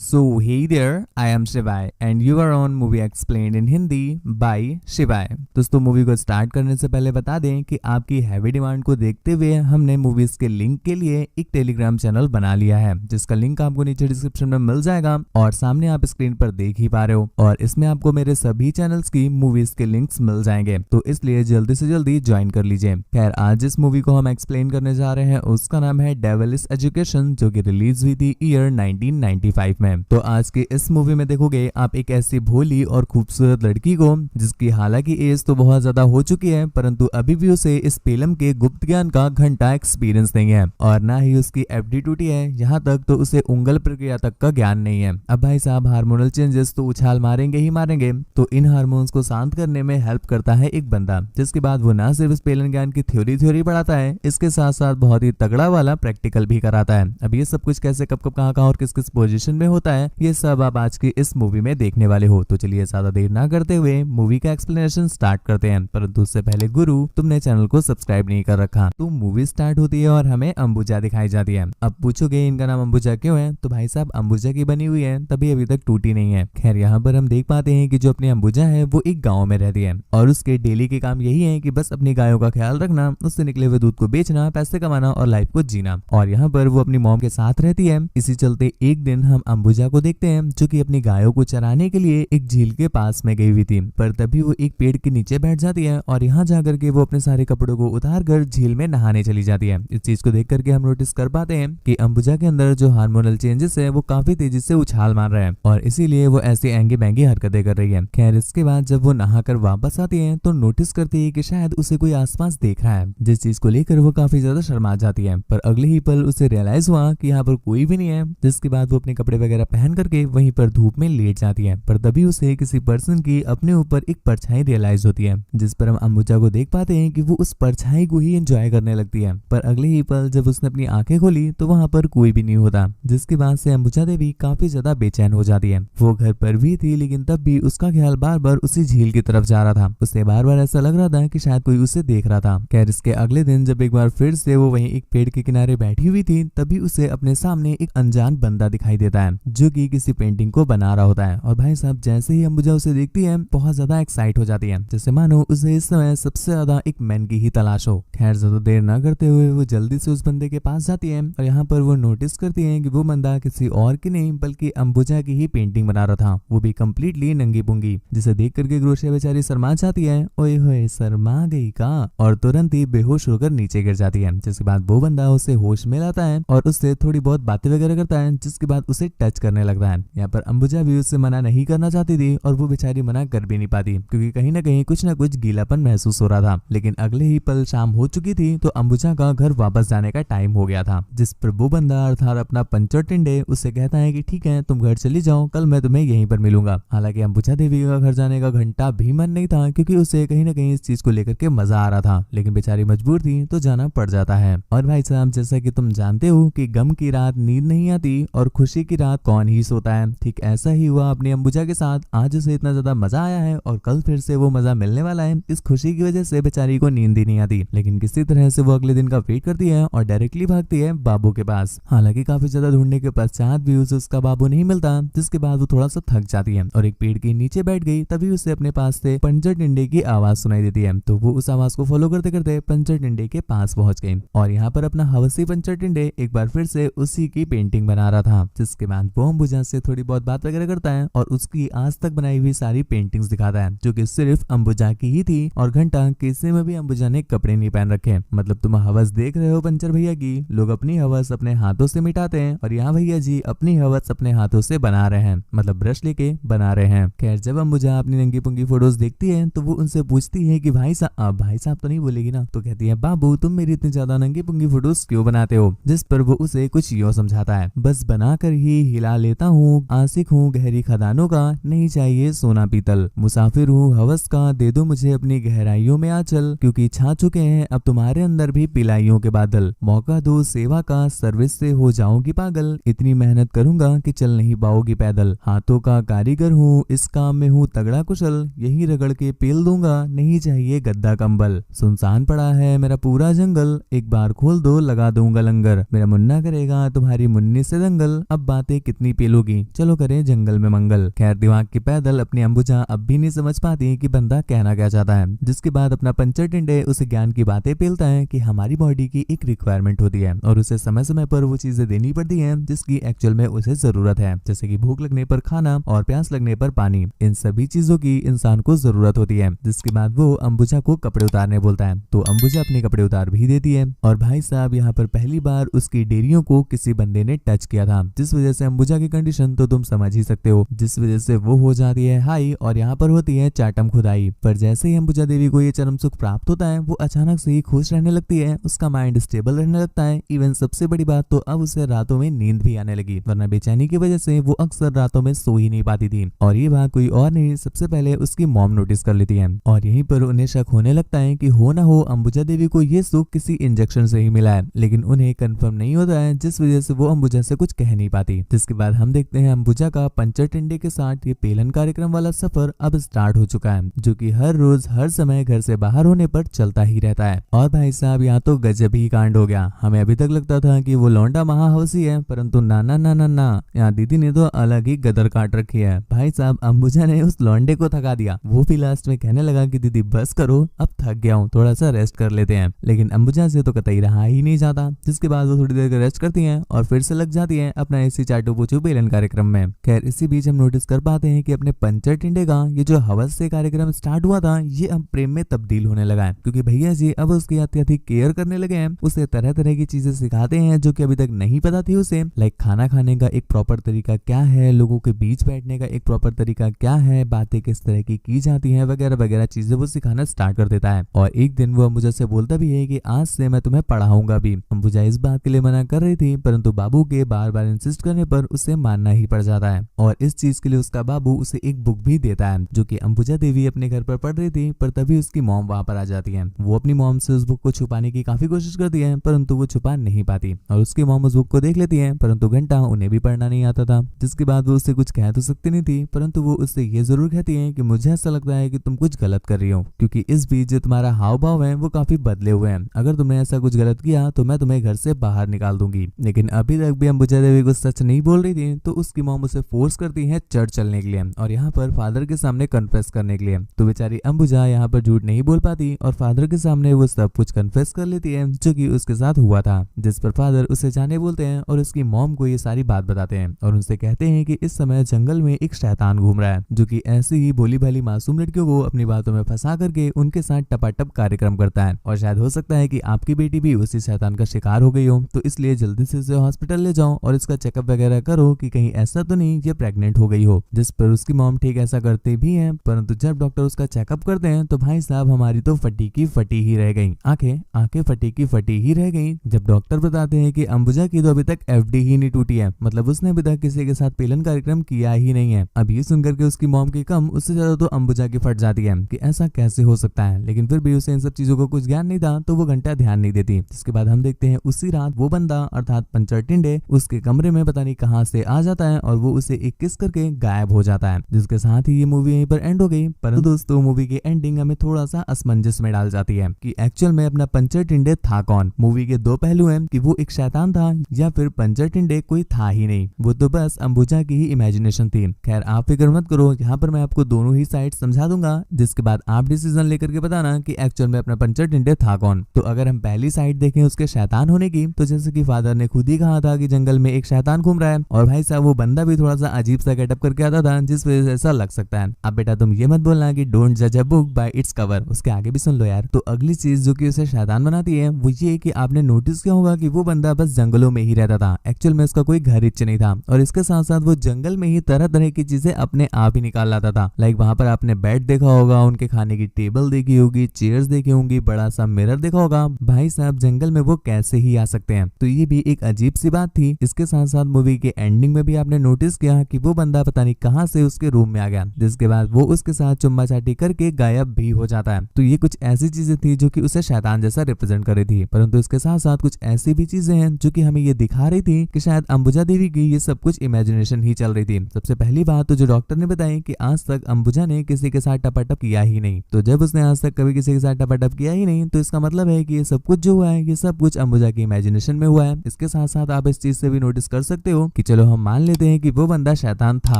So hey there, I am Shivai and you are on Movie Explained in Hindi by Shivai। दोस्तों movie को start करने से पहले बता दें कि आपकी हैवी डिमांड को देखते हुए हमने मूवीज के लिंक के लिए एक टेलीग्राम चैनल बना लिया है, जिसका लिंक आपको नीचे डिस्क्रिप्शन में मिल जाएगा और सामने आप स्क्रीन पर देख ही पा रहे हो। और इसमें आपको मेरे सभी चैनल्स की मूवीज के लिंक्स मिल जाएंगे, तो इसलिए जल्दी से जल्दी ज्वाइन कर लीजिए। खैर आज जिस मूवी को हम एक्सप्लेन करने जा रहे हैं उसका नाम है डेविल्स एजुकेशन, जो कि रिलीज हुई थी ईयर 1995 में। तो आज के इस मूवी में देखोगे आप एक ऐसी भोली और खूबसूरत लड़की को जिसकी हालांकि एज तो बहुत ज्यादा हो चुकी है, परंतु अभी भी उसे इस पेलम के गुप्त ज्ञान का घंटा एक्सपीरियंस नहीं है और ना ही उसकी एप्टीट्यूड है, यहाँ तक तो उसे उंगल प्रक्रिया तक का ज्ञान नहीं है। अब भाई साहब हार्मोनल चेंजेस तो उछाल मारेंगे ही मारेंगे, तो इन हार्मोन्स को शांत करने में हेल्प करता है एक बंदा, जिसके बाद वो ना सिर्फ इस पेलन ज्ञान की थ्योरी पढ़ाता है, इसके साथ साथ बहुत ही तगड़ा वाला प्रैक्टिकल भी कराता है। अब ये सब कुछ कैसे कब कहाँ और किस किस पोजीशन में होता है ये सब आप आज की इस मूवी में देखने वाले हो। तो चलिए ज्यादा देर ना करते हुए मूवी का एक्सप्लेनेशन स्टार्ट करते हैं, परंतु उससे पहले गुरु तुमने चैनल को सब्सक्राइब नहीं कर रखा। तो मूवी स्टार्ट होती है और हमें अंबुजा दिखाई जाती है। अब पूछोगे इनका नाम अंबुजा क्यों है, तो भाई साहब अंबुजा की बनी हुई है तभी अभी तक टूटी नहीं है। खैर यहाँ पर हम देख पाते हैं कि जो अपनी अंबुजा है वो एक गाँव में रहती है और उसके डेली के काम यही है कि बस अपनी गायों का ख्याल रखना, उससे निकले हुए दूध को बेचना, पैसे कमाना और लाइफ को जीना। और यहाँ पर वो अपनी मॉम के साथ रहती है। इसी चलते एक दिन हम अंबुजा को देखते हैं जो कि अपनी गायों को चराने के लिए एक झील के पास में गई हुई थी, पर तभी वो एक पेड़ के नीचे बैठ जाती है और यहाँ जाकर के वो अपने सारे कपड़ों को उतार कर झील में नहाने चली जाती है। इस चीज को देख करके हम नोटिस कर पाते हैं कि अंबुजा के अंदर जो हार्मोनल चेंजेस है वो काफी तेजी से उछाल मार रहे हैं और इसीलिए वो ऐसी एंगी बैंगी हरकतें कर रही है। खैर इसके बाद जब वो नहाकर वापस आती है तो नोटिस करती है कि शायद उसे कोई आसपास देख रहा है, जिस चीज को लेकर वो काफी ज्यादा शर्मा जाती है। पर अगले ही पल उसे रियलाइज हुआ कि यहाँ पर कोई भी नहीं है, जिसके बाद वो अपने कपड़े वगैरह पहन करके वहीं पर धूप में लेट जाती है। पर तभी उसे किसी पर्सन की अपने ऊपर एक परछाई रियलाइज होती है, जिस पर हम अंबुजा को देख पाते हैं कि वो उस परछाई को ही एंजॉय करने लगती है। पर अगले ही पल जब उसने अपनी आंखें खोली तो वहां पर कोई भी नहीं होता, जिसके बाद से अंबुजा देवी काफी ज्यादा बेचैन हो जाती है। वो घर पर भी थी लेकिन तब भी उसका ख्याल बार बार उसी झील की तरफ जा रहा था। उसे बार बार ऐसा लग रहा था कि शायद कोई उसे देख रहा था। खैर इसके अगले दिन जब एक बार फिर से वो वहीं एक पेड़ के किनारे बैठी हुई थी, तभी उसे अपने सामने एक अनजान बंदा दिखाई देता है जो कि किसी पेंटिंग को बना रहा होता है। और भाई साहब जैसे ही अंबुजा उसे देखती है बहुत ज्यादा एक्साइट हो जाती है, जैसे मानो उसे इस समय सबसे ज्यादा एक मैन की ही तलाश हो। खैर ज्यादा देर न करते हुए वो जल्दी से उस बंदे के पास जाती है और यहाँ पर वो नोटिस करती है कि वो बंदा किसी और की नहीं बल्कि अंबुजा की ही पेंटिंग बना रहा था, वो भी कम्प्लीटली नंगी पुंगी, जिसे देख करके ग्रोशिया बेचारी शर्मा जाती है। ओए होए शर्मा गई का, और तुरंत ही बेहोश होकर नीचे गिर जाती है। जिसके बाद वो बंदा उसे होश में लाता है और उससे थोड़ी बहुत बातें वगैरह करता है, जिसके बाद उसे टच करने लगता है। यहाँ पर अंबुजा भी उससे मना नहीं करना चाहती थी और वो बेचारी मना कर भी नहीं पाती, क्योंकि कहीं ना कहीं कुछ ना कुछ गीलापन महसूस हो रहा था। लेकिन अगले ही पल शाम हो चुकी थी तो अंबुजा का घर वापस जाने का टाइम हो गया था, जिस पर वो बंदा अर्थात अपना पंचर टिंडे उससे कहता है कि ठीक है तुम घर चली जाओ, कल मैं तुम्हें यहीं पर मिलूंगा। हालांकि अंबुजा देवी का घर जाने का घंटा भी मन नहीं था, क्योंकि उसे कहीं ना कहीं इस चीज को लेकर के मजा आ रहा था, लेकिन बेचारी मजबूर थी तो जाना पड़ जाता है। और भाई साहब जैसा कि तुम जानते हो कि गम की रात नींद नहीं आती और खुशी की रात कौन ही सोता है, ठीक ऐसा ही हुआ अपनी अंबुजा के साथ। आज उसे इतना ज्यादा मजा आया है और कल फिर से वो मजा मिलने वाला है। इस खुशी की वजह से बेचारी को नींद ही नहीं आती, लेकिन किसी तरह से वो अगले दिन का वेट करती है और डायरेक्टली भागती है बाबू के पास। हालांकि काफी ज्यादा ढूंढने के पश्चात भी उसे उसका बाबू नहीं मिलता, जिसके बाद वो थोड़ा सा थक जाती है और एक पेड़ के नीचे बैठ गई। तभी उसे अपने पास से पंचर टिंडे की आवाज सुनाई देती है, तो वो उस आवाज को फॉलो करते करते पंचर टिंडे के पास पहुंच गई और यहाँ पर अपना हवसी पंचर टिंडे एक बार फिर से उसी की पेंटिंग बना रहा था। जिसके बाद वो अंबुजा से थोड़ी बहुत बात वगैरह करता है और उसकी आज तक बनाई हुई सारी पेंटिंग्स दिखाता है, जो कि सिर्फ अंबुजा की ही थी। और घंटा किसी में भी अंबुजा ने कपड़े नहीं पहन रखे। मतलब तुम हवस देख रहे हो पंचर भैया की, लोग अपनी हवस अपने हाथों से मिटाते हैं और यहाँ भैया जी अपनी हवस अपने हाथों से बना रहे हैं, मतलब ब्रश लेके बना रहे हैं। खैर जब अंबुजा अपनी नंगी पुंगी फोटोज देखती है तो वो उनसे पूछती है कि भाई साहब तो नहीं बोलेगी ना, तो कहती है बाबू तुम मेरी इतनी ज्यादा नंगी पुंगी फोटोज क्यों बनाते हो। जिस पर वो उसे कुछ यूं समझाता है, बस बनाकर ही हिला लेता हूँ, आशिक हूँ गहरी खदानों का, नहीं चाहिए सोना पीतल, मुसाफिर हूँ हवस का, दे दो मुझे अपनी गहराइयों में आंचल, क्योंकि छा चुके हैं अब तुम्हारे अंदर भी पिलाइयों के बादल, मौका दो सेवा का, सर्विस से हो जाओगी पागल, इतनी मेहनत करूंगा कि चल नहीं पाओगी पैदल, हाथों का कारीगर हूँ इस काम में हूँ तगड़ा कुशल, यही रगड़ के पेल दूंगा, नहीं चाहिए गद्दा कंबल, सुनसान पड़ा है मेरा पूरा जंगल, एक बार खोल दो लगा दूंगा लंगर, मेरा मुन्ना करेगा तुम्हारी मुन्नी से दंगल, अब बातें कितनी पेल होगी, चलो करें जंगल में मंगल। खैर दिमाग की पैदल अपनी अंबुजा अब भी नहीं समझ पाती कि बंदा कहना क्या चाहता है, जिसके बाद अपना पंचर टिंडे उसे ज्ञान की बातें पेलता है कि हमारी बॉडी की एक रिक्वायरमेंट होती है और उसे समय समय पर वो चीजें देनी पड़ती हैं जिसकी एक्चुअल में उसे जरूरत है, जैसे कि भूख लगने पर खाना और प्यास लगने पर पानी। इन सभी चीजों की इंसान को जरूरत होती है। जिसके बाद वो अंबुजा को कपड़े उतारने बोलता है तो अंबुजा अपने कपड़े उतार भी देती है। और भाई साहब यहाँ पर पहली बार उसकी डेरियों को किसी बंदे ने टच किया था, जिस वजह से अंबुजा की कंडीशन तो तुम समझ ही सकते हो, जिस वजह से वो हो जाती है हाई और यहाँ पर होती है चाटम खुदाई। पर जैसे ही अंबुजा देवी को ये चरम सुख प्राप्त होता है वो अचानक से ही खुश रहने लगती है, उसका माइंड स्टेबल रहने लगता है। इवन सबसे बड़ी बात तो अब उसे रातों में नींद भी आने लगी, वरना बेचैनी की वजह से वो अक्सर रातों में सो ही नहीं पाती थी। और ये बात कोई और नहीं, सबसे पहले उसकी मॉम नोटिस कर लेती है और यहीं पर उन्हें शक होने लगता है कि हो ना हो अंबुजा देवी को ये सुख किसी इंजेक्शन से ही मिला है, लेकिन उन्हें कंफर्म नहीं होता है, जिस वजह से वो अंबुजा से कुछ कह नहीं पाती। जिसके बाद हम देखते हैं अंबुजा का पंचर टिंडे के साथ ये पेलन कार्यक्रम वाला सफर अब स्टार्ट हो चुका है, जो कि हर रोज हर समय घर से बाहर होने पर चलता ही रहता है। और भाई साहब यहाँ तो गजब ही कांड हो गया। हमें अभी तक लगता था कि वो लौंडा महाहवसी है, परंतु ना ना ना ना ना, यहाँ दीदी ने तो अलग ही गदर काट रखी है। भाई साहब अंबुजा ने उस लौंडे को थका दिया, वो भी लास्ट में कहने लगा कि दीदी बस करो, अब थक गया हूँ, थोड़ा सा रेस्ट कर लेते हैं। लेकिन अंबुजा से तो कतई रहा ही नहीं जाता, जिसके बाद वो थोड़ी देर का रेस्ट करती हैं और फिर से लग जाती हैं अपना इसी चाटू पूछू पेलन कार्यक्रम में। खैर इसी बीच हम नोटिस कर पाते हैं कि अपने पंचर टिंडे का ये जो हवस से कार्यक्रम स्टार्ट हुआ था ये अब प्रेम में तब्दील होने लगा है, क्योंकि भैया जी अब उसकी अत्यधिक केयर करने लगे हैं, उसे तरह तरह की चीजें सिखाते हैं जो कि अभी तक नहीं पता थी उसे। लाइक खाना खाने का एक प्रॉपर तरीका क्या है, लोगों के बीच बैठने का एक प्रॉपर तरीका क्या है, बातें किस तरह की जाती हैं, वगैरह वगैरह चीजें वो सिखाना स्टार्ट कर देता है। और एक दिन वो अंबुजा से बोलता भी है कि आज से मैं तुम्हें पढ़ाऊंगा भी। अंबुजा इस बात के लिए मना कर रही थी, परंतु बाबू के बार बार इंसिस्ट करने पर उसे मानना ही पड़ जाता है और इस चीज के लिए उसका बाबू उसे एक बुक भी देता है जो कि अंबुजा देवी अपने घर पर पढ़ रही थी। पर तभी उसकी मॉम वहां पर आ जाती है। वो अपनी मॉम से उस बुक को छुपाने की काफी कोशिश करती है, परंतु वो छुपा नहीं पाती और उसकी मॉम उस बुक को देख लेती है, परंतु घंटा उन्हें भी पढ़ना नहीं आता था। जिसके बाद वो उससे कुछ कह तो सकती नहीं थी, परंतु वो उससे ये जरूर कहती है कि मुझे ऐसा लगता है कि तुम कुछ गलत कर रही हो, क्योंकि इस बीच जो तुम्हारा हाव भाव है वो काफी बदले हुए हैं। अगर तुमने ऐसा कुछ गलत किया तो मैं तुम्हें घर से बाहर निकाल दूंगी। लेकिन अभी तक भी अंबुजा देवी को सच नहीं बोल रही थी, तो उसकी मॉम उसे फोर्स करती है चर्च चलने के लिए और यहाँ पर फादर के सामने कन्फेस करने के लिए। तो बेचारी अंबुजा यहाँ पर झूठ नहीं बोल पाती और फादर के सामने वो सब कुछ कन्फेस कर लेती है जो कि उसके साथ हुआ था। जिस पर फादर उसे जाने बोलते हैं और उसकी मॉम को ये सारी बात बताते हैं और उनसे कहते हैं कि इस समय जंगल में एक शैतान घूम रहा है जो कि ऐसी ही भोली भाली मासूम लड़कियों को अपनी बातों में फंसा करके उनके साथ टपाटप कार्यक्रम करता है। और शायद हो सकता है कि आपकी बेटी भी उसी शैतान का शिकार हो गई हो, तो इसलिए जल्दी से इसे हॉस्पिटल ले जाओ और इसका चेकअप वगैरह करो कि कहीं ऐसा तो नहीं ये प्रेग्नेंट हो गई हो। जिस पर उसकी मॉम ठीक ऐसा करते भी हैं, परंतु जब डॉक्टर उसका चेकअप करते हैं तो भाई साहब हमारी तो फटी की फटी ही रह गई, आंखें फटी की फटी ही रह गई जब डॉक्टर बताते हैं कि अंबुजा की तो अभी तक एफडी ही नहीं टूटी है, मतलब उसने अभी तक किसी के साथ पेलन कार्यक्रम किया ही नहीं है। अब ये सुनकर के उसकी मॉम की कम उससे ज्यादा तो अंबुजा की फट जाती है कि ऐसा कैसे हो सकता है, लेकिन फिर भी उसे इन सब चीजों को कुछ ज्ञान नहीं था तो वो घंटा ध्यान नहीं देती। जिसके बाद हम देखते हैं उसी रात वो बंदा अर्थात पंचर टिंडे उसके कमरे में पता नहीं कहां से आ जाता है और वो उसे एक किस करके गायब हो जाता है। जिसके साथ ही ये मूवी यहीं पर एंड हो गई। परंतु दोस्तों मूवी की एंडिंग हमें थोड़ा सा असमंजस में डाल जाती है कि एक्चुअल में अपना पंचर टिंडे था कौन। मूवी के दो पहलू हैं कि वो एक शैतान था या फिर पंचर टिंडे कोई था ही नहीं, वो तो बस अंबुजा की ही इमेजिनेशन थी। खैर आप फिक्र मत करो, यहाँ पर मैं आपको दोनों ही साइड समझा दूंगा, जिसके बाद आप डिसीजन लेकर के बताना कि एक्चुअल में अपना पंचर टिंडे था कौन। तो अगर हम पहली साइड देखें उसके शैतान होने की, तो जैसे कि फादर ने खुद ही कहा था कि जंगल में एक शैतान घूम रहा है और भाई साहब वो बंदा भी थोड़ा सा अजीब सा गेटअप करके आता था, जिस वजह से ऐसा लग सकता है। अब बेटा तुम ये मत बोलना कि डोंट जज a book by its cover, उसके आगे भी सुन लो यार। तो अगली चीज जो कि उसे शैतान बनाती है वो ये कि आपने नोटिस किया होगा कि वो बंदा बस जंगलों में ही रहता था, एक्चुअल में उसका कोई घर इच्छ नहीं था और इसके साथ साथ वो जंगल में ही तरह तरह की चीजें अपने आप ही निकाल लाता था। लाइक वहां पर आपने बेड देखा होगा, उनके खाने की टेबल देखी होगी, चेयर्स देखी होंगी, बड़ा सा मिरर देखा होगा। भाई साहब जंगल में वो कैसे ही आ सकते हैं, तो ये भी एक अजीब सी बात थी। इसके साथ साथ मूवी के एंडिंग में भी आपने नोटिस किया कि वो बंदा पता नहीं कहां से उसके रूम में आ गया, जिसके बाद वो उसके साथ चुम्मा चाटी करके गायब भी हो जाता है। तो ये कुछ ऐसी चीजें थी जो कि उसे शैतान जैसा रिप्रेजेंट कर रही थी, परंतु इसके साथ साथ कुछ ऐसी भी चीजें हैं जो कि हमें ये दिखा रही थी कि शायद अंबुजा देवी की ये सब कुछ इमेजिनेशन ही चल रही थी। सबसे पहली बात तो जो डॉक्टर ने बताई कि आज तक अंबुजा ने किसी के साथ टपाटप किया ही नहीं, तो जब उसने आज तक कभी किसी के साथ टपाटप किया ही नहीं तो इसका मतलब है कि ये सब कुछ जो हुआ है ये सब कुछ अंबुजा की इमेजिनेशन में हुआ है। इसके साथ साथ आप इस चीज से भी नोटिस कर सकते हो कि चलो हम मान लेते हैं कि वो बंदा शैतान था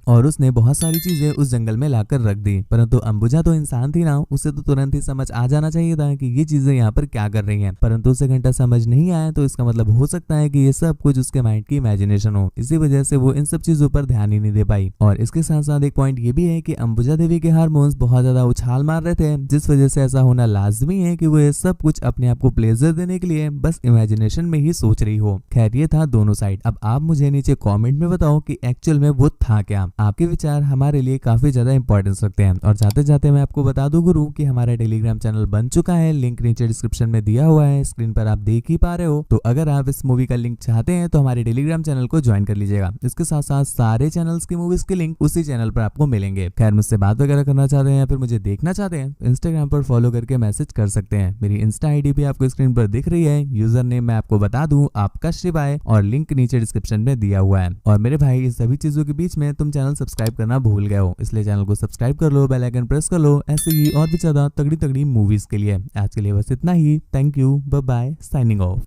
और उसने बहुत सारी चीजें उस जंगल में लाकर रख दी, परंतु अंबुजा तो इंसान थी ना, उसे तो तुरंत ही समझ आ जाना चाहिए था कि ये चीजें यहाँ पर क्या कर रही हैं, परंतु उसे घंटा समझ नहीं आया। तो इसका मतलब हो सकता है कि ये सब कुछ उसके माइंड की इमेजिनेशन हो, इसी वजह से वो इन सब चीजों पर ध्यान ही नहीं दे पाई। और इसके साथ साथ एक पॉइंट ये भी है कि अंबुजा देवी के हार्मोन्स बहुत ज्यादा उछाल मार रहे थे, जिस वजह से ऐसा होना लाजमी है कि वो ये सब कुछ अपने आप को प्लेजर देने के लिए बस इमेजिनेशन में ही सोच रही हो। खैर ये था दोनों साइड। अब आप मुझे नीचे कमेंट में बताओ कि एक्चुअल में वो था क्या। आपके विचार हमारे लिए काफी ज्यादा इंपॉर्टेंस रखते हैं। और जाते जाते मैं आपको बता दूं गुरु कि हमारा टेलीग्राम चैनल बन चुका है, लिंक नीचे डिस्क्रिप्शन में दिया हुआ है, स्क्रीन पर आप देख ही पा रहे हो। तो अगर आप इस मूवी का लिंक चाहते हैं तो हमारे टेलीग्राम चैनल को ज्वाइन कर लीजिएगा। इसके साथ साथ सारे चैनल्स की मूवीज के लिंक उसी चैनल पर आपको मिलेंगे। खैर मुझसे बात वगैरह करना चाहते हैं या फिर मुझे देखना चाहते हैं, इंस्टाग्राम पर फॉलो करके मैसेज कर सकते हैं। मेरी इंस्टा आईडी भी आपको स्क्रीन पर दिख रही है, यूजर नेम मैं आपको बता दूं आपका शिवाय, और लिंक नीचे डिस्क्रिप्शन में दिया हुआ है। और मेरे भाई इस सभी चीजों के बीच में तुम चैनल सब्सक्राइब करना भूल गए हो, इसलिए चैनल को सब्सक्राइब कर लो, बेल आइकन प्रेस कर लो, ऐसे ही और भी ज्यादा तगड़ी तगड़ी मूवीज के लिए। आज के लिए बस इतना ही। Thank you, bye bye, signing of.